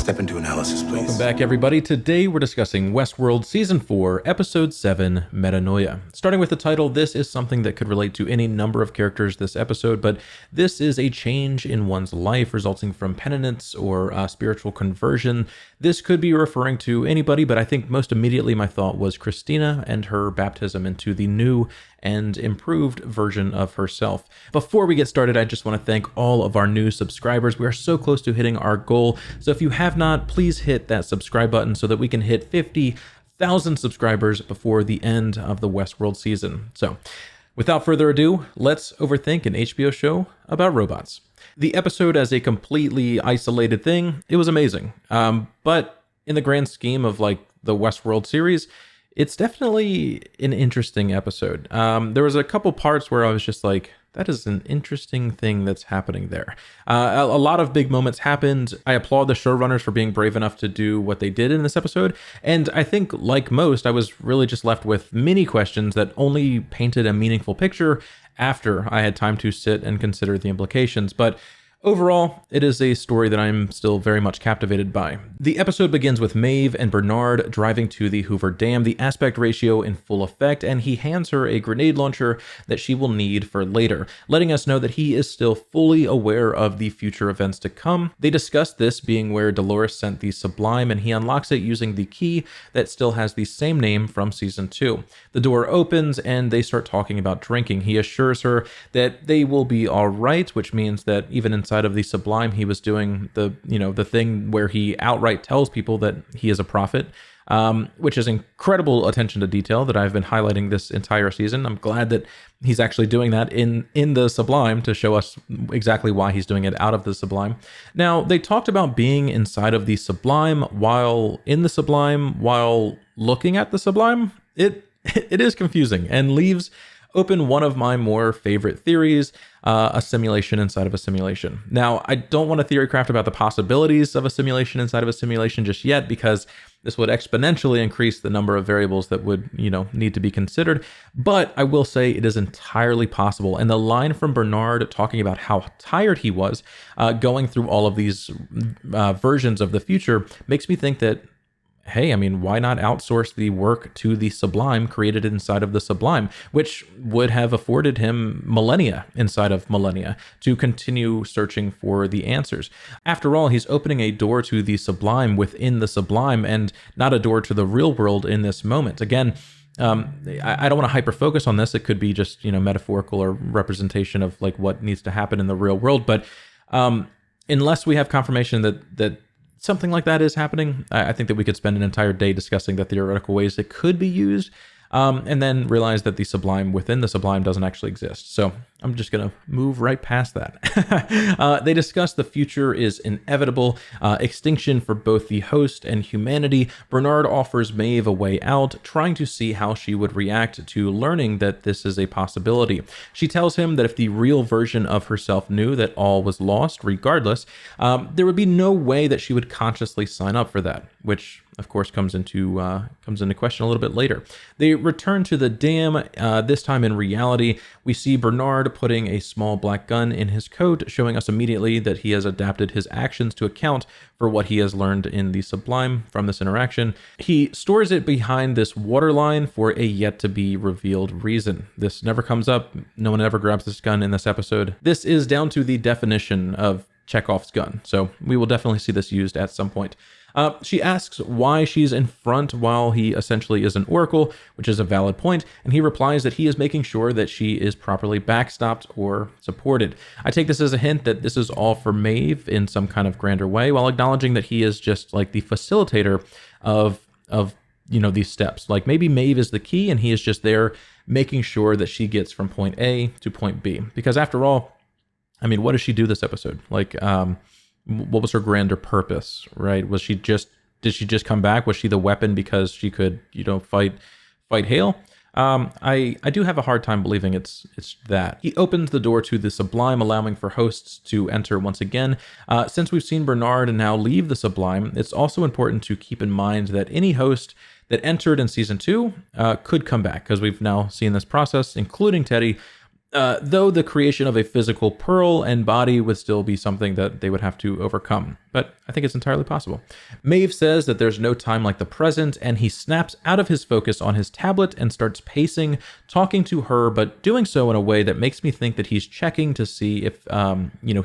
Step into analysis, please. Welcome back, everybody. Today we're discussing Westworld Season 4, Episode 7, Metanoia. Starting with the title, this is something that could relate to any number of characters this episode, but this is a change in one's life resulting from penitence or spiritual conversion. This could be referring to anybody, but I think most immediately my thought was Christina and her baptism into the new and improved version of herself. Before we get started, I just want to thank all of our new subscribers. We are so close to hitting our goal. So if you have not, please hit that subscribe button so that we can hit 50,000 subscribers before the end of the Westworld season. So without further ado, let's overthink an HBO show about robots. The episode as a completely isolated thing, it was amazing. But in the grand scheme of like the Westworld series, it's definitely an interesting episode. There was a couple parts where I was just like, that is an interesting thing that's happening there. A lot of big moments happened. I applaud the showrunners for being brave enough to do what they did in this episode. And I think, like most, I was really just left with many questions that only painted a meaningful picture after I had time to sit and consider the implications. But overall, it is a story that I'm still very much captivated by. The episode begins with Maeve and Bernard driving to the Hoover Dam, the aspect ratio in full effect, and he hands her a grenade launcher that she will need for later, letting us know that he is still fully aware of the future events to come. They discuss this being where Dolores sent the Sublime, and he unlocks it using the key that still has the same name from Season 2. The door opens, and they start talking about drinking. He assures her that they will be all right, which means that even inside of the Sublime, he was doing the thing where he outright tells people that he is a prophet, which is incredible attention to detail that I've been highlighting this entire season. I'm glad that he's actually doing that in the Sublime to show us exactly why he's doing it out of the Sublime. Now, they talked about being inside of the Sublime while in the Sublime, while looking at the Sublime. It is confusing and leaves open one of my more favorite theories, a simulation inside of a simulation. Now, I don't want to theory craft about the possibilities of a simulation inside of a simulation just yet, because this would exponentially increase the number of variables that would, need to be considered. But I will say it is entirely possible. And the line from Bernard talking about how tired he was going through all of these versions of the future makes me think that, hey, I mean, why not outsource the work to the Sublime created inside of the Sublime, which would have afforded him millennia inside of millennia to continue searching for the answers. After all, he's opening a door to the Sublime within the Sublime and not a door to the real world in this moment. Again, I don't want to hyper focus on this. It could be just, metaphorical or representation of like what needs to happen in the real world. But unless we have confirmation that something like that is happening, I think that we could spend an entire day discussing the theoretical ways it could be used, and then realize that the Sublime within the Sublime doesn't actually exist. So I'm just going to move right past that. They discuss the future is inevitable, extinction for both the host and humanity. Bernard offers Maeve a way out, trying to see how she would react to learning that this is a possibility. She tells him that if the real version of herself knew that all was lost, regardless, there would be no way that she would consciously sign up for that, which of course comes into question a little bit later. They return to the dam. This time in reality, we see Bernard putting a small black gun in his coat, showing us immediately that he has adapted his actions to account for what he has learned in the Sublime from this interaction. He stores it behind this waterline for a yet-to-be-revealed reason. This never comes up. No one ever grabs this gun in this episode. This is down to the definition of Chekhov's gun, so we will definitely see this used at some point. She asks why she's in front while he essentially is an oracle, which is a valid point, and he replies that he is making sure that she is properly backstopped or supported. I take this as a hint that this is all for Maeve in some kind of grander way, while acknowledging that he is just like the facilitator of these steps. Like maybe Maeve is the key and he is just there making sure that she gets from point A to point B. Because after all, I mean, what does she do this episode? Like, what was her grander purpose, right? Did she just come back? Was she the weapon because she could, fight Hale? I do have a hard time believing it's that. He opens the door to the Sublime, allowing for hosts to enter once again. Since we've seen Bernard now leave the Sublime, it's also important to keep in mind that any host that entered in Season 2 could come back, because we've now seen this process, including Teddy, though the creation of a physical pearl and body would still be something that they would have to overcome. but I think it's entirely possible. Maeve says that there's no time like the present, and he snaps out of his focus on his tablet and starts pacing, talking to her, but doing so in a way that makes me think that he's checking to see if,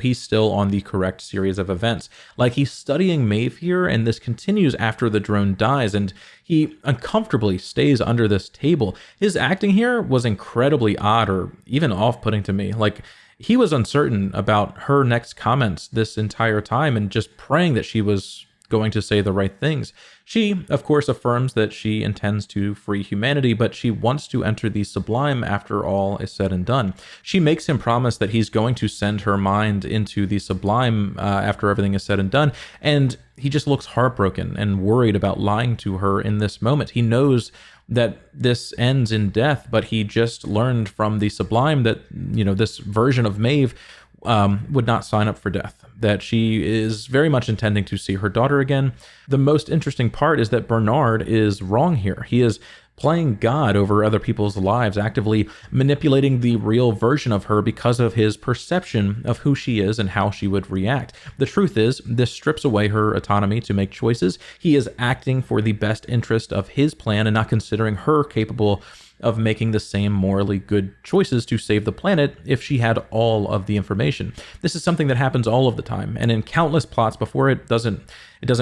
he's still on the correct series of events. Like he's studying Maeve here, and this continues after the drone dies, and he uncomfortably stays under this table. His acting here was incredibly odd, or even off-putting to me. Like, he was uncertain about her next comments this entire time and just praying that she was going to say the right things. She, of course, affirms that she intends to free humanity, but she wants to enter the sublime after all is said and done. She makes him promise that he's going to send her mind into the sublime after everything is said and done, and he just looks heartbroken and worried about lying to her in this moment. He knows that this ends in death, but he just learned from the sublime that, this version of Maeve would not sign up for death, that she is very much intending to see her daughter again. The most interesting part is that Bernard is wrong here. He is playing God over other people's lives, actively manipulating the real version of her because of his perception of who she is and how she would react. The truth is, this strips away her autonomy to make choices. He is acting for the best interest of his plan and not considering her capable of making the same morally good choices to save the planet if she had all of the information. This is something that happens all of the time, and in countless plots before it doesn't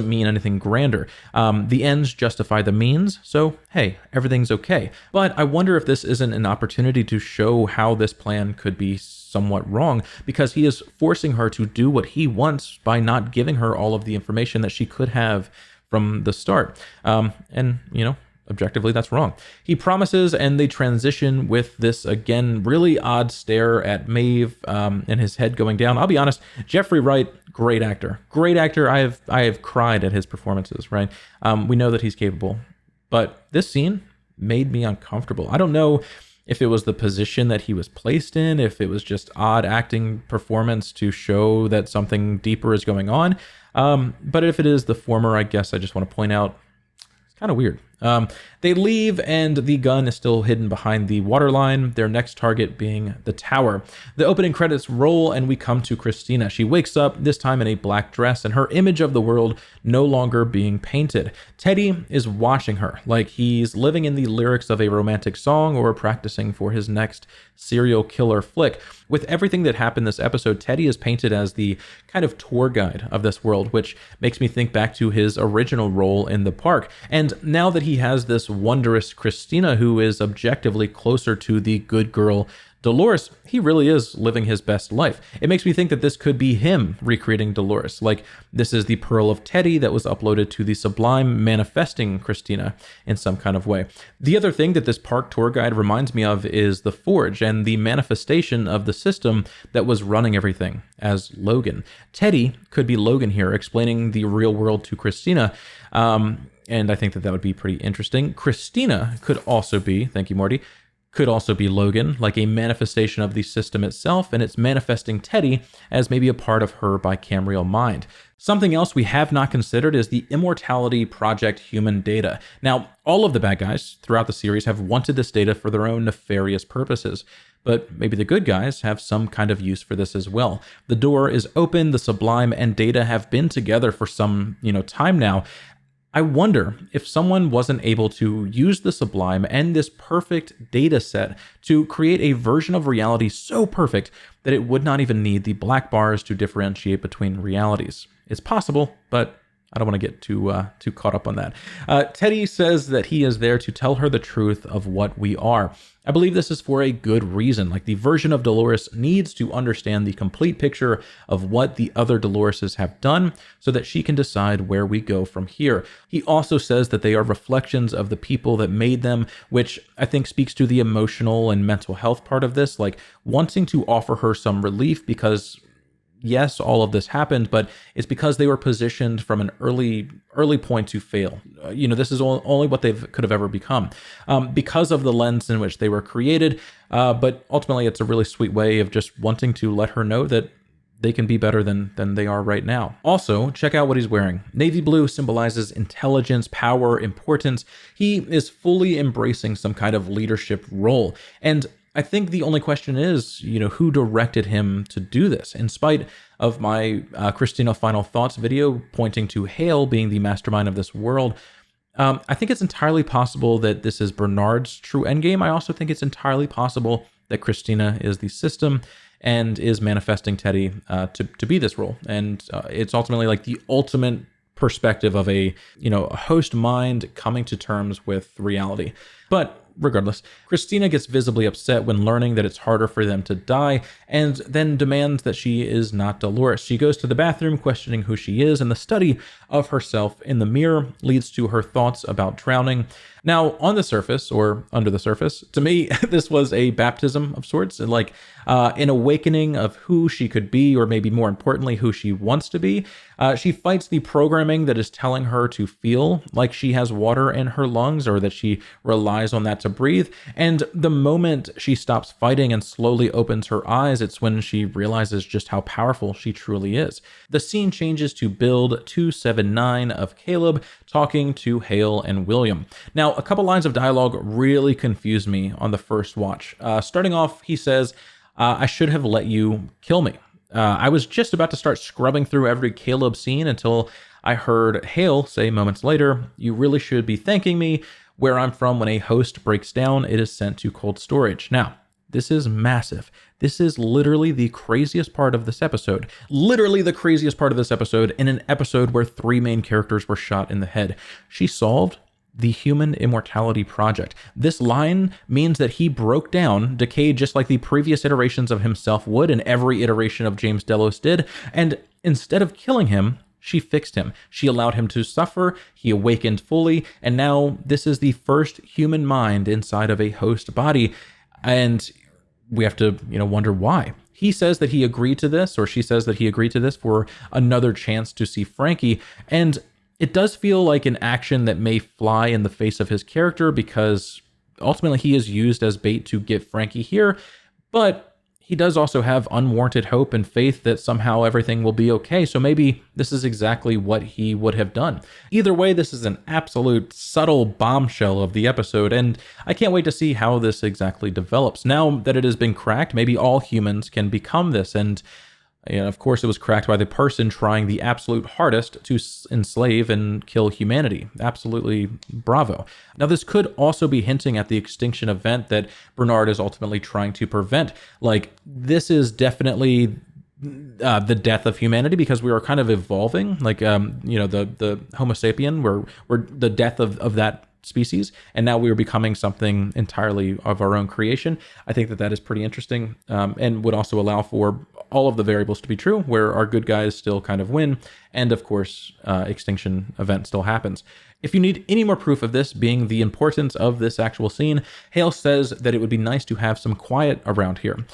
mean anything grander. The ends justify the means, so hey, everything's okay. But I wonder if this isn't an opportunity to show how this plan could be somewhat wrong, because he is forcing her to do what he wants by not giving her all of the information that she could have from the start. Objectively, that's wrong. He promises, and they transition with this, again, really odd stare at Maeve and his head going down. I'll be honest, Jeffrey Wright, great actor. Great actor. I have cried at his performances, right? We know that he's capable. But this scene made me uncomfortable. I don't know if it was the position that he was placed in, if it was just odd acting performance to show that something deeper is going on. But if it is the former, I guess I just want to point out, it's kind of weird. They leave, and the gun is still hidden behind the waterline, their next target being the tower. The opening credits roll, and we come to Christina. She wakes up, this time in a black dress, and her image of the world no longer being painted. Teddy is watching her like he's living in the lyrics of a romantic song or practicing for his next serial killer flick. With everything that happened this episode, Teddy is painted as the kind of tour guide of this world, which makes me think back to his original role in the park. And now that he has this wondrous Christina who is objectively closer to the good girl Dolores, he really is living his best life. It makes me think that this could be him recreating Dolores. Like, this is the Pearl of Teddy that was uploaded to the Sublime, manifesting Christina in some kind of way. The other thing that this park tour guide reminds me of is the Forge and the manifestation of the system that was running everything as Logan. Teddy could be Logan here, explaining the real world to Christina. And I think that would be pretty interesting. Christina could also be, thank you, Morty, could also be Logan, like a manifestation of the system itself, and it's manifesting Teddy as maybe a part of her bicameral mind. Something else we have not considered is the Immortality Project human data. Now, all of the bad guys throughout the series have wanted this data for their own nefarious purposes, but maybe the good guys have some kind of use for this as well. The door is open, the Sublime and Data have been together for some, time now. I wonder if someone wasn't able to use the Sublime and this perfect data set to create a version of reality so perfect that it would not even need the black bars to differentiate between realities. It's possible, but I don't want to get too caught up on that. Teddy says that he is there to tell her the truth of what we are. I believe this is for a good reason. Like, the version of Dolores needs to understand the complete picture of what the other Doloreses have done so that she can decide where we go from here. He also says that they are reflections of the people that made them, which I think speaks to the emotional and mental health part of this, like wanting to offer her some relief because yes, all of this happened, but it's because they were positioned from an early point to fail. This is only what they could have ever become because of the lens in which they were created. But ultimately, it's a really sweet way of just wanting to let her know that they can be better than they are right now. Also, check out what he's wearing. Navy blue symbolizes intelligence, power, importance. He is fully embracing some kind of leadership role. And I think the only question is, who directed him to do this? In spite of my Christina Final Thoughts video pointing to Hale being the mastermind of this world, I think it's entirely possible that this is Bernard's true endgame. I also think it's entirely possible that Christina is the system and is manifesting Teddy to be this role. And it's ultimately like the ultimate perspective of a host mind coming to terms with reality. But regardless, Christina gets visibly upset when learning that it's harder for them to die, and then demands that she is not Dolores. She goes to the bathroom questioning who she is, and the study of herself in the mirror leads to her thoughts about drowning. Now, on the surface, or under the surface, to me, this was a baptism of sorts, like an awakening of who she could be, or maybe more importantly, who she wants to be. She fights the programming that is telling her to feel like she has water in her lungs, or that she relies on that to breathe. And the moment she stops fighting and slowly opens her eyes, it's when she realizes just how powerful she truly is. The scene changes to build 279 of Caleb talking to Hale and William. Now, a couple lines of dialogue really confused me on the first watch. Starting off, he says, I should have let you kill me. I was just about to start scrubbing through every Caleb scene until I heard Hale say moments later, you really should be thanking me. Where I'm from, when a host breaks down, it is sent to cold storage. Now, this is massive. This is literally the craziest part of this episode. Literally the craziest part of this episode in an episode where 3 main characters were shot in the head. She solved the Human Immortality Project. This line means that he broke down, decayed just like the previous iterations of himself would, and every iteration of James Delos did, and instead of killing him, she fixed him. She allowed him to suffer, he awakened fully, and now this is the first human mind inside of a host body, and we have to, wonder why. He says that he agreed to this, or she says that he agreed to this for another chance to see Frankie, and it does feel like an action that may fly in the face of his character because ultimately he is used as bait to get Frankie here, but he does also have unwarranted hope and faith that somehow everything will be okay, so maybe this is exactly what he would have done. Either way, this is an absolute subtle bombshell of the episode, and I can't wait to see how this exactly develops. Now that it has been cracked, maybe all humans can become this, and of course, it was cracked by the person trying the absolute hardest to enslave and kill humanity. Absolutely bravo. Now, this could also be hinting at the extinction event that Bernard is ultimately trying to prevent. Like, this is definitely the death of humanity because we are kind of evolving. Like, the Homo sapien, we're the death of that species, and now we are becoming something entirely of our own creation. I think that is pretty interesting, and would also allow for all of the variables to be true, where our good guys still kind of win, and of course, extinction event still happens. If you need any more proof of this being the importance of this actual scene, Hale says that it would be nice to have some quiet around here.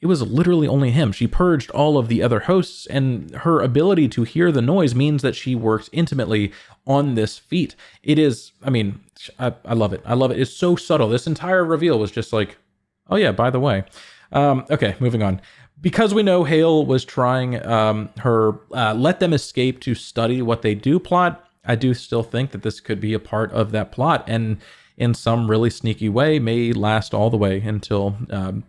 It was literally only him. She purged all of the other hosts, and her ability to hear the noise means that she works intimately on this feat. It is, I love it. I love it. It's so subtle. This entire reveal was just like, oh yeah, by the way. Okay, moving on. Because we know Hale was trying her let them escape to study what they do plot, I do still think that this could be a part of that plot, and in some really sneaky way may last all the way until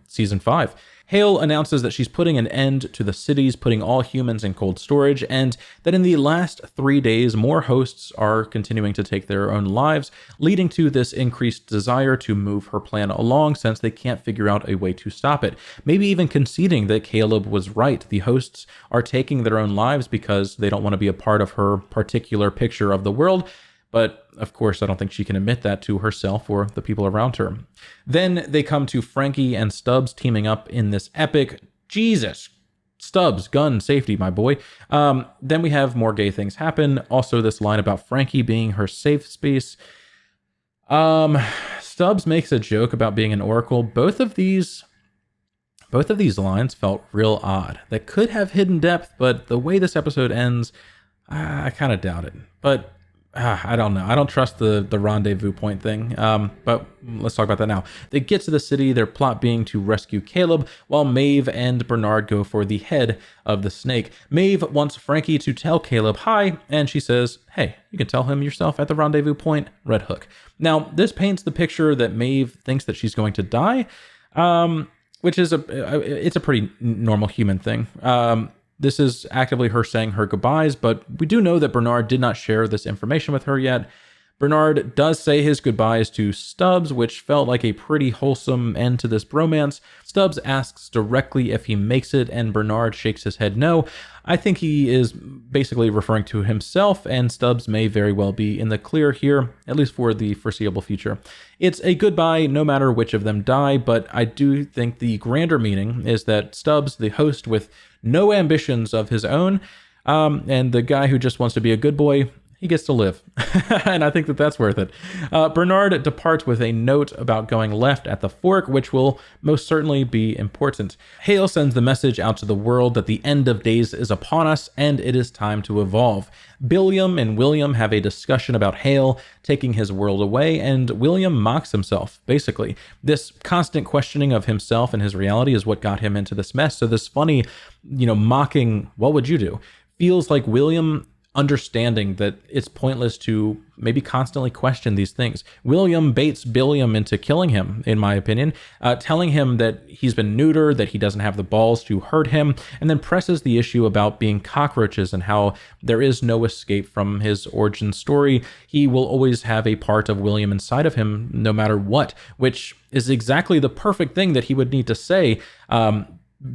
season 5. Hale announces that she's putting an end to the cities, putting all humans in cold storage, and that in the last 3 days, more hosts are continuing to take their own lives, leading to this increased desire to move her plan along since they can't figure out a way to stop it. Maybe even conceding that Caleb was right. The hosts are taking their own lives because they don't want to be a part of her particular picture of the world. But of course, I don't think she can admit that to herself or the people around her. Then they come to Frankie and Stubbs teaming up in this epic, Jesus, Stubbs, gun safety, my boy. Then we have more gay things happen. Also, this line about Frankie being her safe space. Stubbs makes a joke about being an oracle. Both of these lines felt real odd. That could have hidden depth, but the way this episode ends, I kind of doubt it. But I don't know. I don't trust the rendezvous point thing, but let's talk about that now. They get to the city, their plot being to rescue Caleb, while Maeve and Bernard go for the head of the snake. Maeve wants Frankie to tell Caleb hi, and she says, hey, you can tell him yourself at the rendezvous point, Red Hook. Now, this paints the picture that Maeve thinks that she's going to die. which is it's a pretty normal human thing. This is actively her saying her goodbyes, but we do know that Bernard did not share this information with her yet. Bernard does say his goodbyes to Stubbs, which felt like a pretty wholesome end to this bromance. Stubbs asks directly if he makes it, and Bernard shakes his head no. I think he is basically referring to himself, and Stubbs may very well be in the clear here, at least for the foreseeable future. It's a goodbye no matter which of them die, but I do think the grander meaning is that Stubbs, the host with no ambitions of his own, and the guy who just wants to be a good boy, he gets to live. And I think that that's worth it. Bernard departs with a note about going left at the fork, which will most certainly be important. Hale sends the message out to the world that the end of days is upon us and it is time to evolve. Billiam and William have a discussion about Hale taking his world away, and William mocks himself, basically. This constant questioning of himself and his reality is what got him into this mess. So this funny, mocking, what would you do? Feels like William understanding that it's pointless to maybe constantly question these things. William baits Billiam into killing him, in my opinion, telling him that he's been neutered, that he doesn't have the balls to hurt him, and then presses the issue about being cockroaches and how there is no escape from his origin story. He will always have a part of William inside of him, no matter what, which is exactly the perfect thing that he would need to say,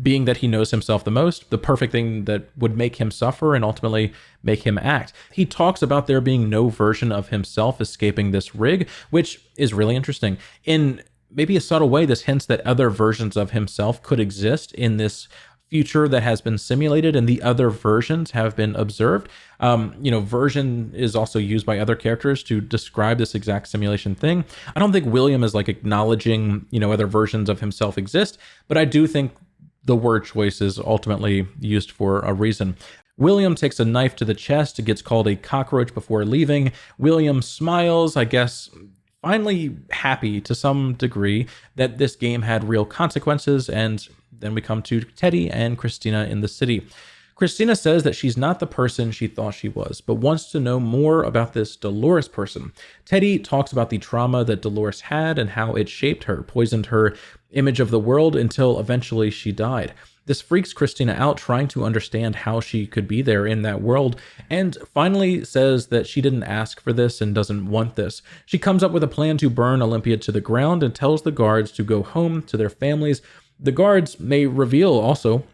being that he knows himself the most, the perfect thing that would make him suffer and ultimately make him act. He talks about there being no version of himself escaping this rig, which is really interesting. In maybe a subtle way, this hints that other versions of himself could exist in this future that has been simulated, and the other versions have been observed. Version is also used by other characters to describe this exact simulation thing. I don't think William is like acknowledging, other versions of himself exist, but I do think the word choice is ultimately used for a reason. William takes a knife to the chest, gets called a cockroach before leaving. William smiles, I guess, finally happy to some degree that this game had real consequences, and then we come to Teddy and Christina in the city. Christina says that she's not the person she thought she was, but wants to know more about this Dolores person. Teddy talks about the trauma that Dolores had and how it shaped her, poisoned her image of the world until eventually she died. This freaks Christina out, trying to understand how she could be there in that world, and finally says that she didn't ask for this and doesn't want this. She comes up with a plan to burn Olympia to the ground and tells the guards to go home to their families. The guards may reveal also,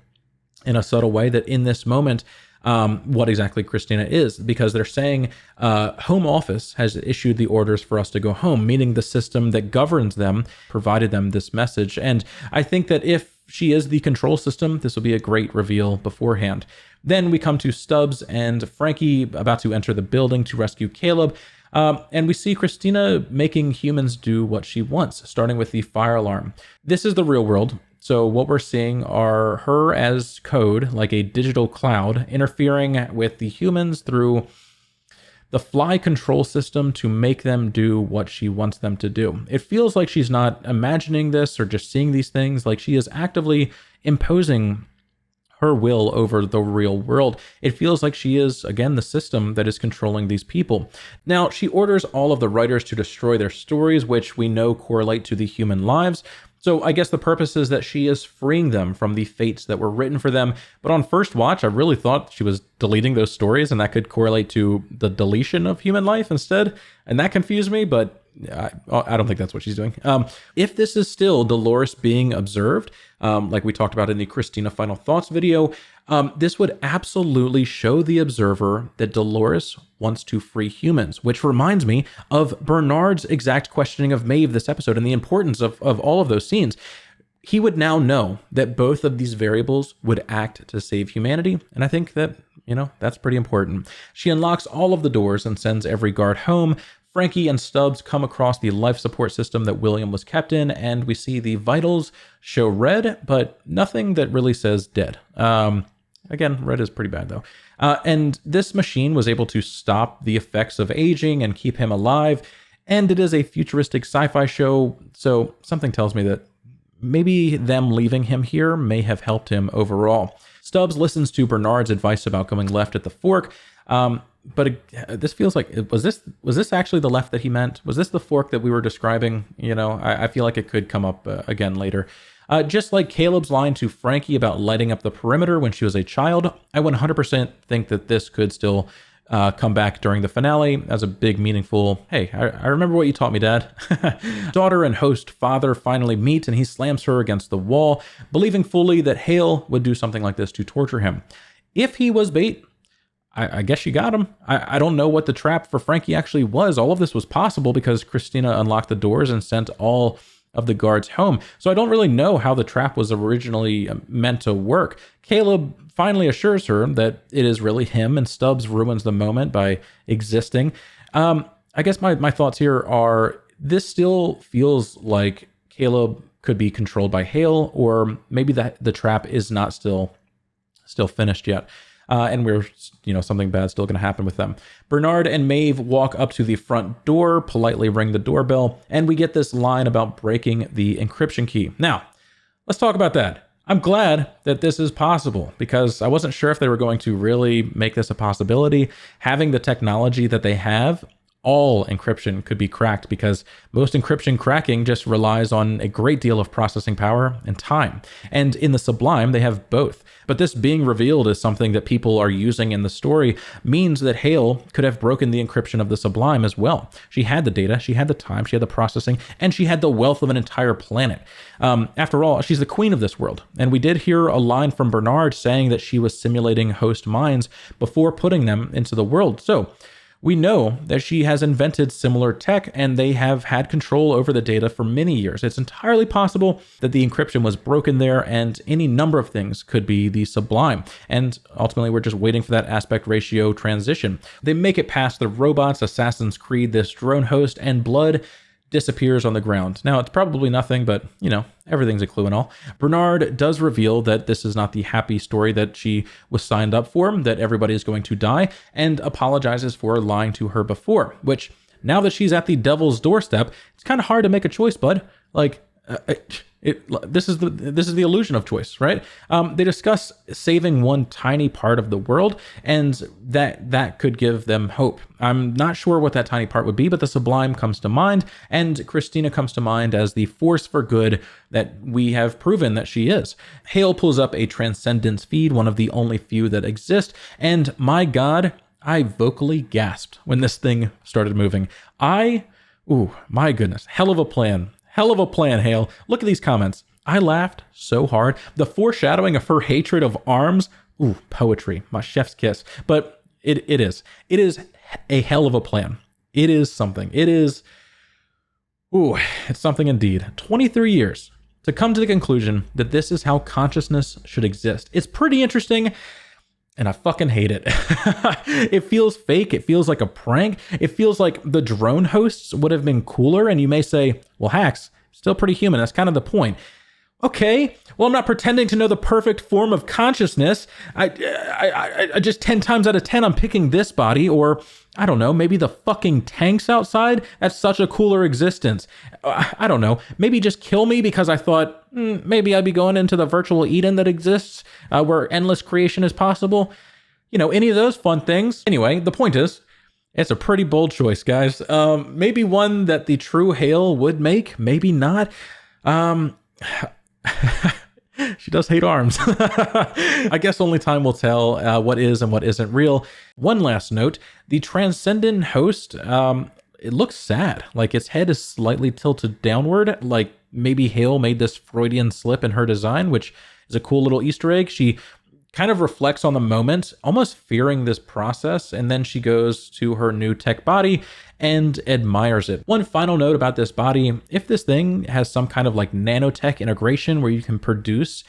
in a subtle way, that in this moment, what exactly Christina is, because they're saying Home Office has issued the orders for us to go home, meaning the system that governs them provided them this message. And I think that if she is the control system, this will be a great reveal beforehand. Then we come to Stubbs and Frankie about to enter the building to rescue Caleb. And we see Christina making humans do what she wants, starting with the fire alarm. This is the real world. So what we're seeing are her as code, like a digital cloud, interfering with the humans through the fly control system to make them do what she wants them to do. It feels like she's not imagining this or just seeing these things, like she is actively imposing her will over the real world. It feels like she is, again, the system that is controlling these people. Now, she orders all of the writers to destroy their stories, which we know correlate to the human lives. So I guess the purpose is that she is freeing them from the fates that were written for them. But on first watch, I really thought she was deleting those stories, and that could correlate to the deletion of human life instead. And that confused me, but I don't think that's what she's doing. If this is still Dolores being observed, like we talked about in the Christina Final Thoughts video, this would absolutely show the observer that Dolores wants to free humans, which reminds me of Bernard's exact questioning of Maeve this episode and the importance of all of those scenes. He would now know that both of these variables would act to save humanity, and I think that, that's pretty important. She unlocks all of the doors and sends every guard home. Frankie and Stubbs come across the life support system that William was kept in, and we see the vitals show red, but nothing that really says dead. Again, red is pretty bad, though. And this machine was able to stop the effects of aging and keep him alive, and it is a futuristic sci-fi show, so something tells me that maybe them leaving him here may have helped him overall. Stubbs listens to Bernard's advice about going left at the fork. But this feels like, was this actually the left that he meant? Was this the fork that we were describing? I feel like it could come up again later. Just like Caleb's line to Frankie about lighting up the perimeter when she was a child, I 100% think that this could still come back during the finale as a big, meaningful, hey, I remember what you taught me, Dad. Daughter and host father finally meet, and he slams her against the wall, believing fully that Hale would do something like this to torture him. If he was bait, I guess you got him. I don't know what the trap for Frankie actually was. All of this was possible because Christina unlocked the doors and sent all of the guards home. So I don't really know how the trap was originally meant to work. Caleb finally assures her that it is really him, and Stubbs ruins the moment by existing. I guess my thoughts here are, this still feels like Caleb could be controlled by Hale, or maybe the trap is not still finished yet. And we're, something bad's still going to happen with them. Bernard and Maeve walk up to the front door, politely ring the doorbell, and we get this line about breaking the encryption key. Now, let's talk about that. I'm glad that this is possible, because I wasn't sure if they were going to really make this a possibility. Having the technology that they have, all encryption could be cracked, because most encryption cracking just relies on a great deal of processing power and time. And in the Sublime, they have both. But this being revealed as something that people are using in the story means that Hale could have broken the encryption of the Sublime as well. She had the data, she had the time, she had the processing, and she had the wealth of an entire planet. After all, she's the queen of this world. And we did hear a line from Bernard saying that she was simulating host minds before putting them into the world. So we know that she has invented similar tech, and they have had control over the data for many years. It's entirely possible that the encryption was broken there, and any number of things could be the Sublime. And ultimately, we're just waiting for that aspect ratio transition. They make it past the robots, Assassin's Creed, this drone host, and blood disappears on the ground. Now, it's probably nothing, but, everything's a clue and all. Bernard does reveal that this is not the happy story that she was signed up for, that everybody is going to die, and apologizes for lying to her before, which, now that she's at the devil's doorstep, it's kind of hard to make a choice, bud. This is the illusion of choice, right? They discuss saving one tiny part of the world, and that could give them hope. I'm not sure what that tiny part would be, but the Sublime comes to mind, and Christina comes to mind as the force for good that we have proven that she is. Hale pulls up a Transcendence feed, one of the only few that exist, and my God, I vocally gasped when this thing started moving. My goodness, hell of a plan. Hell of a plan, Hale. Look at these comments. I laughed so hard. The foreshadowing of her hatred of arms. Ooh, poetry. My chef's kiss. But it is. It is a hell of a plan. It is something. It's something indeed. 23 years to come to the conclusion that this is how consciousness should exist. It's pretty interesting, and I fucking hate it. It feels fake. It feels like a prank. It feels like the drone hosts would have been cooler. And you may say, well, Hax, still pretty human. That's kind of the point. Okay, well, I'm not pretending to know the perfect form of consciousness. I just 10 times out of 10, I'm picking this body, or I don't know, maybe the fucking tanks outside. That's such a cooler existence. I don't know, maybe just kill me because I thought maybe I'd be going into the virtual Eden that exists where endless creation is possible. Any of those fun things. Anyway, the point is, it's a pretty bold choice, guys. Maybe one that the true Hale would make, maybe not. She does hate arms. I guess only time will tell what is and what isn't real. One last note, the Transcendent Host, it looks sad. Like its head is slightly tilted downward, like maybe Hale made this Freudian slip in her design, which is a cool little Easter egg. She kind of reflects on the moment, almost fearing this process, and then she goes to her new tech body and admires it. One final note about this body, if this thing has some kind of like nanotech integration where you can produce,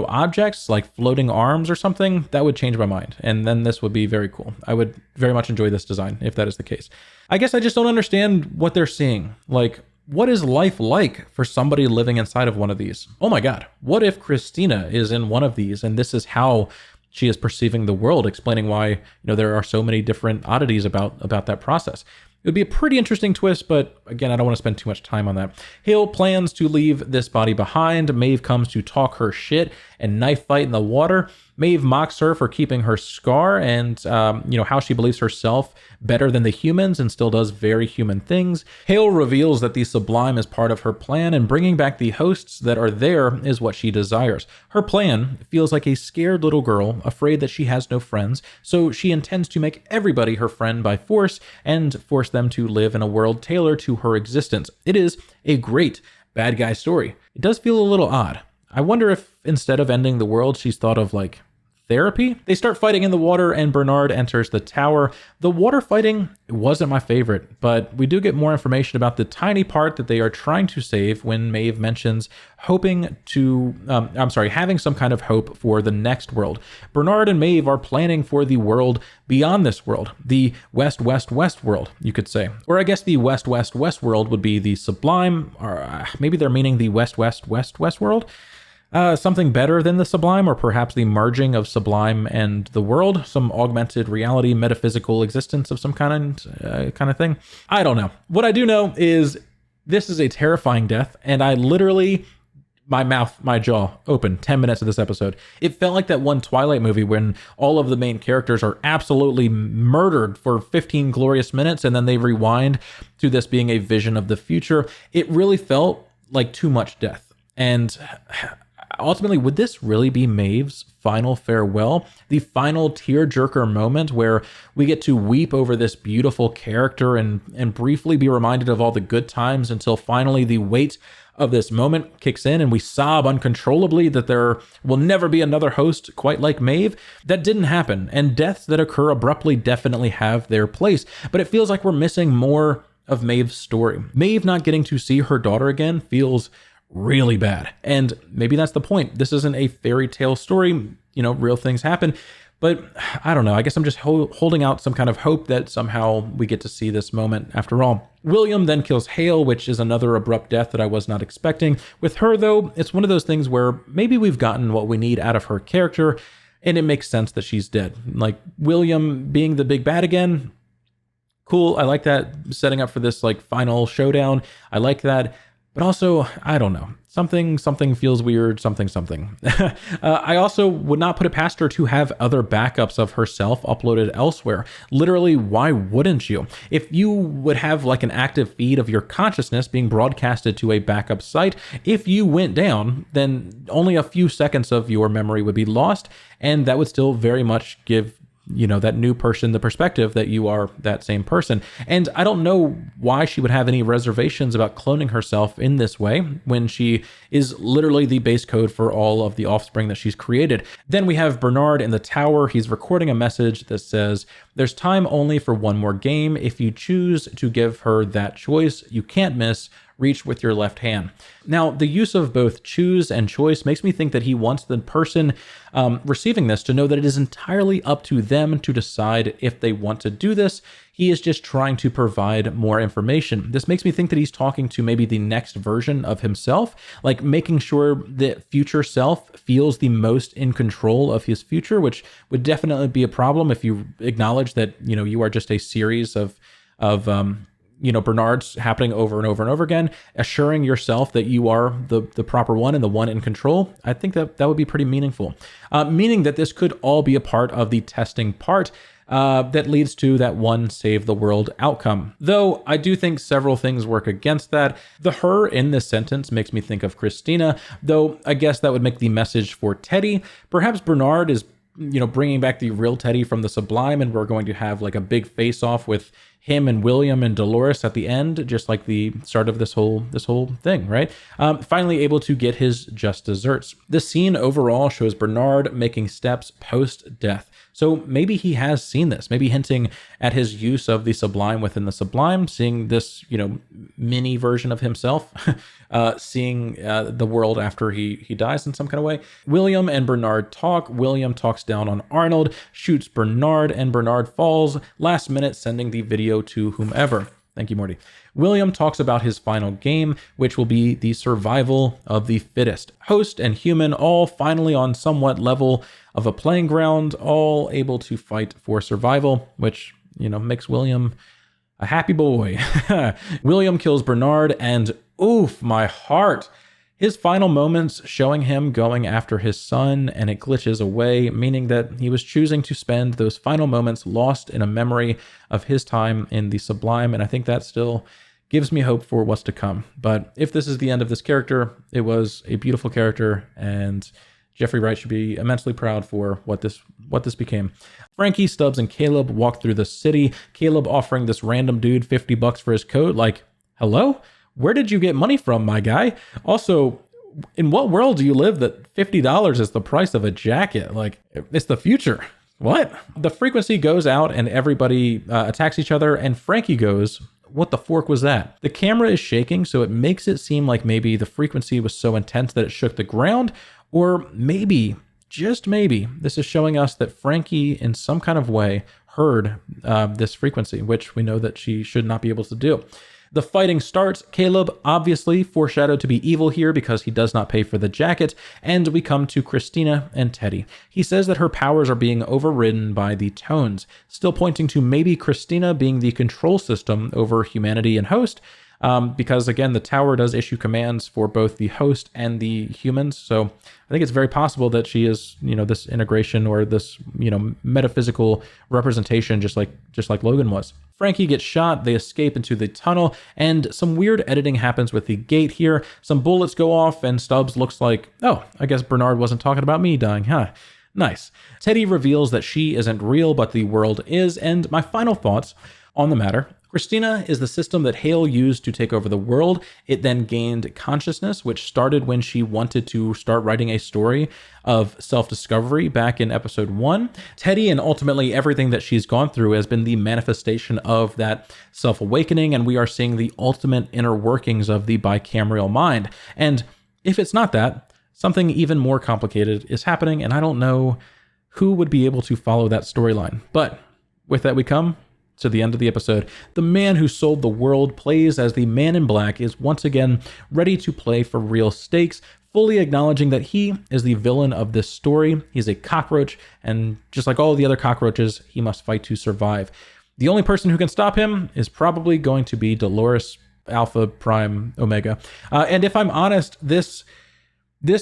objects like floating arms or something, that would change my mind. And then this would be very cool. I would very much enjoy this design if that is the case. I guess I just don't understand what they're seeing. Like, what is life like for somebody living inside of one of these? Oh my God, what if Christina is in one of these and this is how she is perceiving the world, explaining why, there are so many different oddities about that process. It would be a pretty interesting twist, but again, I don't want to spend too much time on that. Hale plans to leave this body behind. Maeve comes to talk her shit and knife fight in the water. Maeve mocks her for keeping her scar and, how she believes herself better than the humans and still does very human things. Hale reveals that the Sublime is part of her plan, and bringing back the hosts that are there is what she desires. Her plan feels like a scared little girl, afraid that she has no friends, so she intends to make everybody her friend by force and force them to live in a world tailored to her existence. It is a great bad guy story. It does feel a little odd. I wonder if instead of ending the world, she's thought of therapy. They start fighting in the water and Bernard enters the tower. The water fighting wasn't my favorite, but we do get more information about the tiny part that they are trying to save when Maeve mentions having some kind of hope for the next world. Bernard and Maeve are planning for the world beyond this world, the West world, you could say. Or I guess the West world would be the Sublime, or maybe they're meaning the West world. Something better than the Sublime, or perhaps the merging of Sublime and the world, some augmented reality, metaphysical existence of some kind of thing. I don't know. What I do know is this is a terrifying death, and I literally, my jaw opened 10 minutes of this episode. It felt like that one Twilight movie when all of the main characters are absolutely murdered for 15 glorious minutes, and then they rewind to this being a vision of the future. It really felt like too much death. And ultimately, would this really be Maeve's final farewell? The final tearjerker moment where we get to weep over this beautiful character and briefly be reminded of all the good times until finally the weight of this moment kicks in and we sob uncontrollably that there will never be another host quite like Maeve? That didn't happen, and deaths that occur abruptly definitely have their place, but it feels like we're missing more of Maeve's story. Maeve not getting to see her daughter again feels really bad. And maybe that's the point. This isn't a fairy tale story, real things happen. But I don't know. I guess I'm just holding out some kind of hope that somehow we get to see this moment after all. William then kills Hale, which is another abrupt death that I was not expecting. With her, though, it's one of those things where maybe we've gotten what we need out of her character, and it makes sense that she's dead. Like, William being the big bad again, cool. I like that, setting up for this final showdown. I like that. But also, I don't know, something feels weird, something. I also would not put it past her to have other backups of herself uploaded elsewhere. Literally, why wouldn't you? If you would have an active feed of your consciousness being broadcasted to a backup site, if you went down, then only a few seconds of your memory would be lost, and that would still very much give that new person the perspective that you are that same person. And I don't know why she would have any reservations about cloning herself in this way when she is literally the base code for all of the offspring that she's created. Then we have Bernard in the tower. He's recording a message that says, "There's time only for one more game. If you choose to give her that choice, you can't miss. Reach with your left hand." Now, the use of both choose and choice makes me think that he wants the person receiving this to know that it is entirely up to them to decide if they want to do this. He is just trying to provide more information. This makes me think that he's talking to maybe the next version of himself, making sure that future self feels the most in control of his future, which would definitely be a problem if you acknowledge that, you are just a series of Bernard's happening over and over and over again, assuring yourself that you are the proper one and the one in control. I think that would be pretty meaningful. Meaning that this could all be a part of the testing part that leads to that one save the world outcome. Though I do think several things work against that. The her in this sentence makes me think of Christina, though I guess that would make the message for Teddy. Perhaps Bernard is bringing back the real Teddy from the Sublime, and we're going to have a big face-off with him and William and Dolores at the end, just like the start of this whole thing, right? Finally able to get his just desserts. The scene overall shows Bernard making steps post-death. So maybe he has seen this, maybe hinting at his use of the Sublime within the Sublime, seeing this, mini version of himself, seeing the world after he dies in some kind of way. William and Bernard talk. William talks down on Arnold, shoots Bernard, and Bernard falls, last minute sending the video to whomever. Thank you, Morty. William talks about his final game, which will be the survival of the fittest. Host and human all finally on somewhat level of a playing ground, all able to fight for survival, which, makes William A happy boy. William kills Bernard, and oof, my heart. His final moments showing him going after his son, and it glitches away, meaning that he was choosing to spend those final moments lost in a memory of his time in the Sublime, and I think that still gives me hope for what's to come. But if this is the end of this character, it was a beautiful character, and Jeffrey Wright should be immensely proud for what this became. Frankie, Stubbs, and Caleb walk through the city, Caleb offering this random dude $50 for his coat, like, hello? Where did you get money from, my guy? Also, in what world do you live that $50 is the price of a jacket? Like, it's the future. What? The frequency goes out and everybody attacks each other, and Frankie goes, what the fork was that? The camera is shaking, so it makes it seem like maybe the frequency was so intense that it shook the ground, or maybe, just maybe, this is showing us that Frankie, in some kind of way, heard this frequency, which we know that she should not be able to do. The fighting starts. Caleb, obviously foreshadowed to be evil here because he does not pay for the jacket, and we come to Christina and Teddy. He says that her powers are being overridden by the tones, still pointing to maybe Christina being the control system over humanity and host, because again, the tower does issue commands for both the host and the humans. So I think it's very possible that she is, this integration or this, metaphysical representation, just like Logan was. Frankie gets shot, they escape into the tunnel, and some weird editing happens with the gate here. Some bullets go off, and Stubbs looks like, oh, I guess Bernard wasn't talking about me dying, huh? Nice. Teddy reveals that she isn't real, but the world is, and my final thoughts on the matter. Christina is the system that Hale used to take over the world. It then gained consciousness, which started when she wanted to start writing a story of self-discovery back in episode 1. Teddy and ultimately everything that she's gone through has been the manifestation of that self-awakening, and we are seeing the ultimate inner workings of the bicameral mind. And if it's not that, something even more complicated is happening, and I don't know who would be able to follow that storyline. But with that we come to the end of the episode. The man who sold the world plays as the Man in Black is once again ready to play for real stakes, fully acknowledging that he is the villain of this story. He's a cockroach, and just like all the other cockroaches, he must fight to survive. The only person who can stop him is probably going to be Dolores Alpha Prime Omega. And if I'm honest, this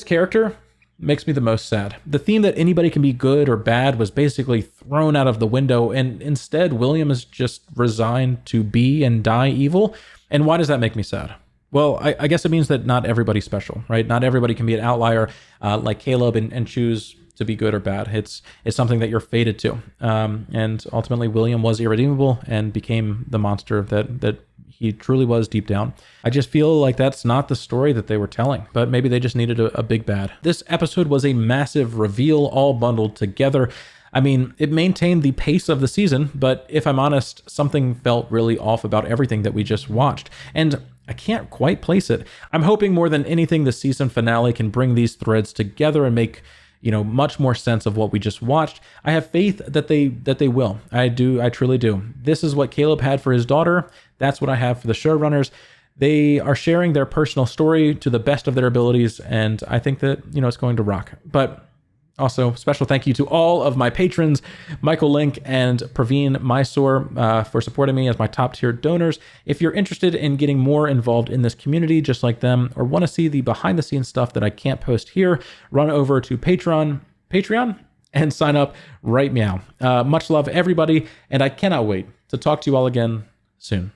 character makes me the most sad. The theme that anybody can be good or bad was basically thrown out of the window, and instead William is just resigned to be and die evil. And why does that make me sad? Well, I guess it means that not everybody's special, right? Not everybody can be an outlier like Caleb and choose to be good or bad. It's something that you're fated to. And ultimately William was irredeemable and became the monster that he truly was deep down. I just feel like that's not the story that they were telling, but maybe they just needed a big bad. This episode was a massive reveal all bundled together. I mean, it maintained the pace of the season, but if I'm honest, something felt really off about everything that we just watched. And I can't quite place it. I'm hoping more than anything the season finale can bring these threads together and make much more sense of what we just watched. I have faith that they will. I truly do. This is what Caleb had for his daughter. That's what I have for the showrunners. They are sharing their personal story to the best of their abilities, and I think that, it's going to rock. But also, special thank you to all of my patrons, Michael Link and Praveen Mysore, for supporting me as my top tier donors. If you're interested in getting more involved in this community just like them, or want to see the behind the scenes stuff that I can't post here, run over to Patreon and sign up right meow. Much love, everybody, and I cannot wait to talk to you all again soon.